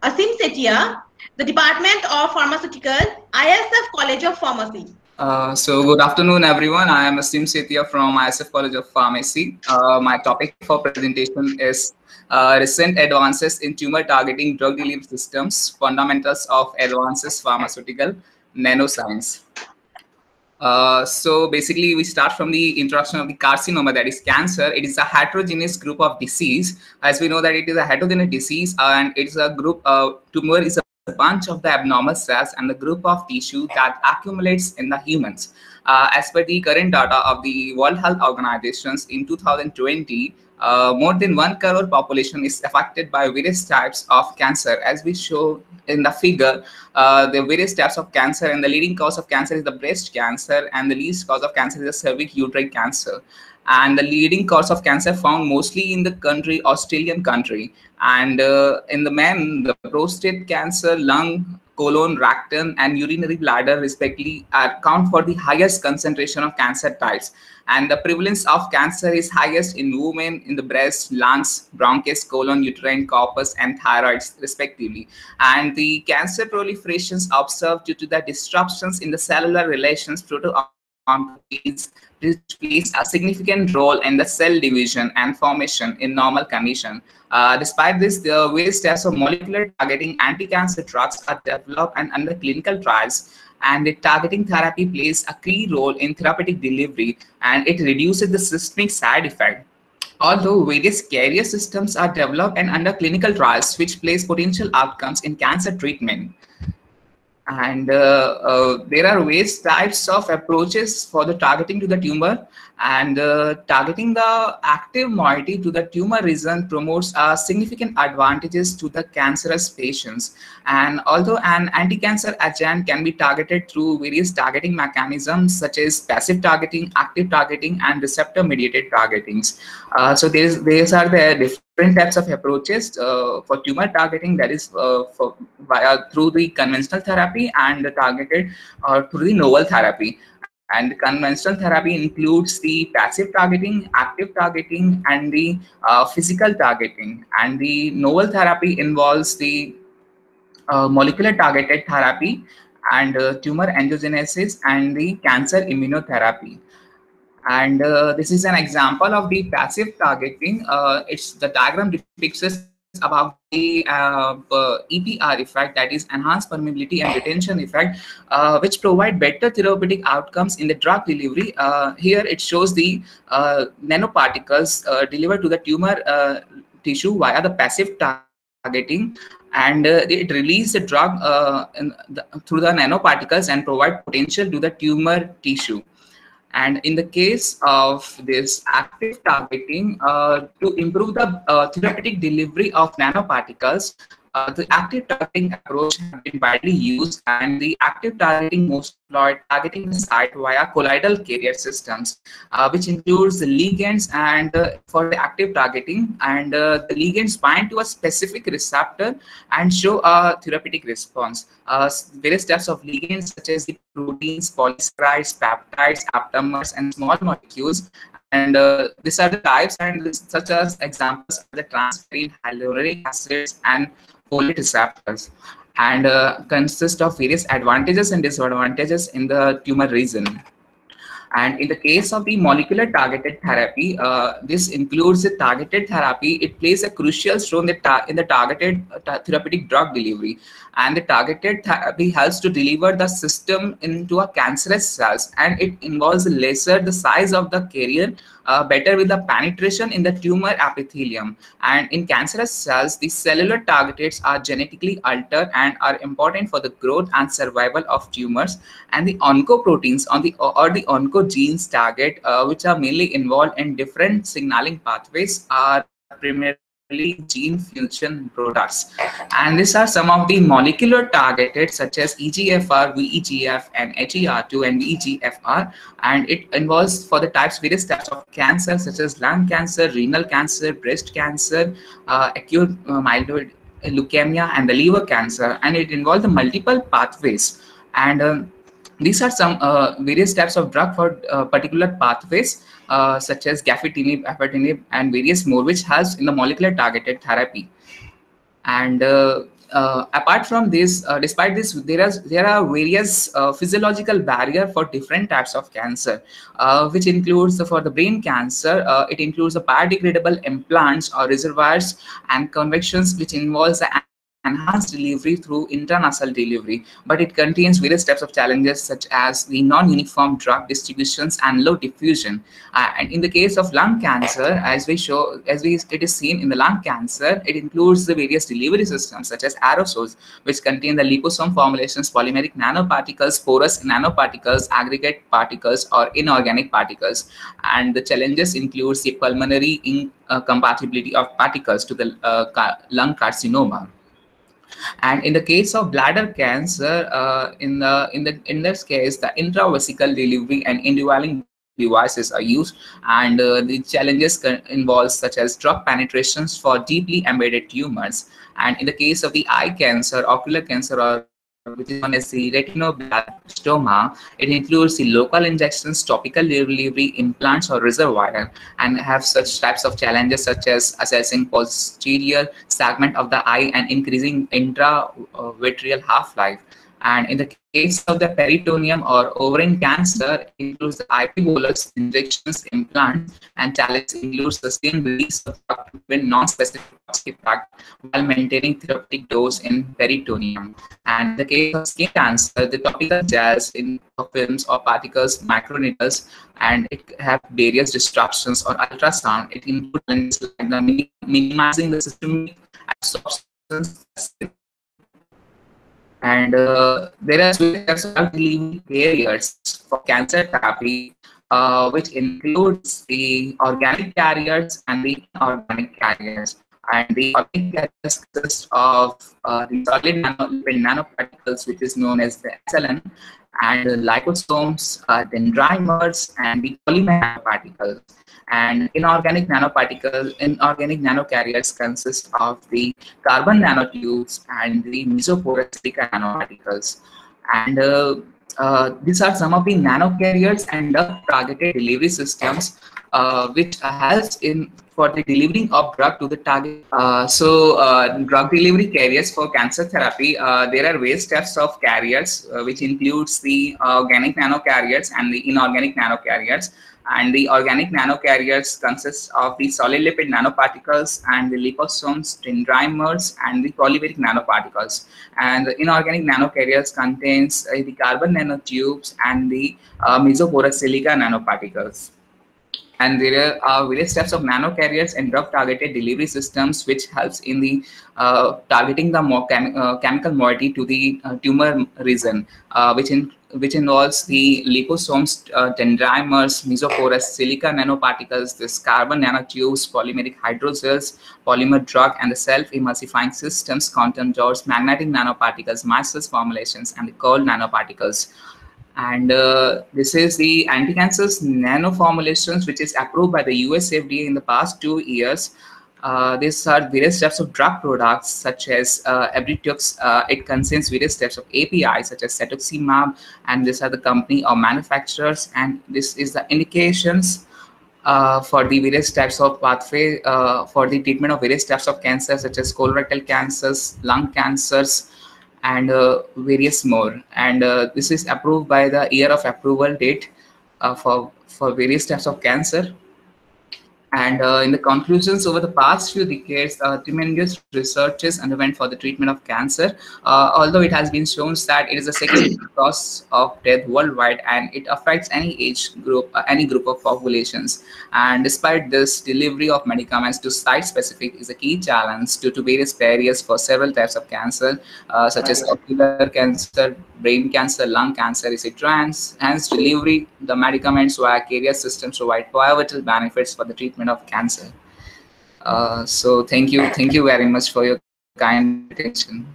Asim Setia, the Department of Pharmaceutical, ISF College of Pharmacy. So good afternoon, everyone. I am Asim Setia from ISF College of Pharmacy. My topic for presentation is recent advances in tumor targeting drug delivery systems, fundamentals of advances pharmaceutical nanoscience. So basically, we start from the introduction of the carcinoma, that is cancer. It is a heterogeneous group of disease. As we know that it is a heterogeneous disease, and it's a group. Tumor is a bunch of the abnormal cells and the group of tissue that accumulates in the humans. As per the current data of the World Health Organizations in 2020, more than 1 crore population is affected by various types of cancer. As we show in the figure, the various types of cancer, and the leading cause of cancer is the breast cancer, and the least cause of cancer is the cervic uterine cancer. And the leading cause of cancer found mostly in the country, Australian country. And in the men, the prostate cancer, lung, colon, rectum, and urinary bladder respectively account for the highest concentration of cancer types. And the prevalence of cancer is highest in women in the breast, lungs, bronchus, colon, uterine, corpus, and thyroids respectively. And the cancer proliferations observed due to the disruptions in the cellular relations proto-oncogenes, which plays a significant role in the cell division and formation in normal condition. Despite this, the various types of molecular targeting anti-cancer drugs are developed and under clinical trials, and the targeting therapy plays a key role in therapeutic delivery, and it reduces the systemic side effect. Although various carrier systems are developed and under clinical trials, which plays potential outcomes in cancer treatment. And there are various types of approaches for the targeting to the tumor, and targeting the active moiety to the tumor region promotes significant advantages to the cancerous patients. And although an anti-cancer agent can be targeted through various targeting mechanisms such as passive targeting, active targeting, and receptor mediated targetings. So these are the different types of approaches for tumor targeting, that is through the conventional therapy, and the targeted through the novel therapy. And conventional therapy includes the passive targeting, active targeting, and the physical targeting. And the novel therapy involves the molecular targeted therapy, and tumor angiogenesis, and the cancer immunotherapy. And this is an example of the passive targeting. It's the diagram depicts us about the EPR effect, that is enhanced permeability and retention effect, which provide better therapeutic outcomes in the drug delivery. Here it shows the nanoparticles delivered to the tumor tissue via the passive targeting, and it releases the drug through the nanoparticles and provide potential to the tumor tissue. And in the case of this active targeting, to improve the therapeutic delivery of nanoparticles, the active targeting approach has been widely used, and the active targeting most employed targeting the site via colloidal carrier systems, which includes the ligands and for the active targeting, and the ligands bind to a specific receptor and show a therapeutic response. Various types of ligands such as the proteins, polysaccharides, peptides, aptamers, and small molecules. And these are the types, and such as examples are the transferrin, hyaluronic acids, and folate receptors, and consist of various advantages and disadvantages in the tumor region. And in the case of the molecular targeted therapy, this includes the targeted therapy. It plays a crucial role in the targeted therapeutic drug delivery. And the targeted therapy helps to deliver the system into a cancerous cells, and it involves lesser the size of the carrier, better with the penetration in the tumor epithelium. And in cancerous cells, the cellular targets are genetically altered and are important for the growth and survival of tumors. And the oncoproteins or the oncogenes target, which are mainly involved in different signaling pathways, are primarily gene fusion products. And these are some of the molecular targeted such as EGFR, VEGF, and HER2 and VEGFR. And it involves for the various types of cancer such as lung cancer, renal cancer, breast cancer, acute myeloid leukemia, and the liver cancer. And it involves the multiple pathways. And these are some various types of drug for particular pathways such as gafitinib, afatinib, and various more, which helps in the molecular targeted therapy. And apart from this, despite this, there are various physiological barrier for different types of cancer, which includes for the brain cancer. It includes the biodegradable implants or reservoirs and convections, which involves the enhanced delivery through intranasal delivery, but it contains various types of challenges such as the non-uniform drug distributions and low diffusion. And in the case of lung cancer, as it is seen in the lung cancer, it includes the various delivery systems such as aerosols, which contain the liposome formulations, polymeric nanoparticles, porous nanoparticles, aggregate particles, or inorganic particles. And the challenges includes the pulmonary incompatibility of particles to the lung carcinoma. And in the case of bladder cancer, in this case, the intravesical delivery and indwelling devices are used, and the challenges involve such as drug penetrations for deeply embedded tumors. And in the case of the eye cancer, ocular cancer, or which is known as the retinoblastoma, it includes the local injections, topical delivery, implants, or reservoir, and have such types of challenges such as assessing posterior segment of the eye and increasing intravitreal half-life. And in the case of the peritoneum or ovarian cancer, it includes the IP bolus injections, implants, and challenge includes sustained release of drug to prevent non-specific toxic effect while maintaining therapeutic dose in peritoneum. And in the case of skin cancer, the topical gels in films or particles, microneedles, and it have various disruptions or ultrasound. It includes like the minimizing the systemic absorption. And there are several delivery carriers for cancer therapy, which includes the organic carriers and the inorganic carriers. And the organic carriers consist of the solid lipid nanoparticles, which is known as the SLN, and the liposomes, dendrimers, and the polymer nanoparticles. And inorganic nanocarriers consist of the carbon nanotubes and the mesoporous silica nanoparticles. And these are some of the nanocarriers and targeted delivery systems which helps in for the delivering of drug to the target. Drug delivery carriers for cancer therapy, there are various types of carriers, which includes the organic nanocarriers and the inorganic nanocarriers. And the organic nanocarriers consist of the solid lipid nanoparticles and the liposomes, dendrimers, and the polymeric nanoparticles. And the inorganic nanocarriers contains the carbon nanotubes and the mesoporous silica nanoparticles. And there are various types of nanocarriers and drug-targeted delivery systems, which helps in the targeting the chemical moiety to the tumor region, which involves the liposomes, dendrimers, mesoporous silica nanoparticles, this carbon nanotubes, polymeric hydrogels, polymer drug, and the self-emulsifying systems, quantum dots, magnetic nanoparticles, micelles formulations, and the cold nanoparticles. And this is the anti-cancer nano formulations, which is approved by the US FDA in the past 2 years. These are various types of drug products such as Erbitux. It contains various types of APIs such as cetuximab, and these are the company or manufacturers. And this is the indications for the various types of pathway for the treatment of various types of cancers such as colorectal cancers, lung cancers, and various more. And this is approved by the year of approval date for various types of cancer. And in the conclusions, over the past few decades, tremendous researches underwent for the treatment of cancer, although it has been shown that it is the second cause of death worldwide, and it affects any age group, any group of populations. And despite this, delivery of medicaments to site-specific is a key challenge due to various barriers for several types of cancer, such as ocular cancer, brain cancer, lung cancer, etc. Hence, delivery the medicaments via carrier systems provide pivotal benefits for the treatment of cancer. So thank you very much for your kind attention.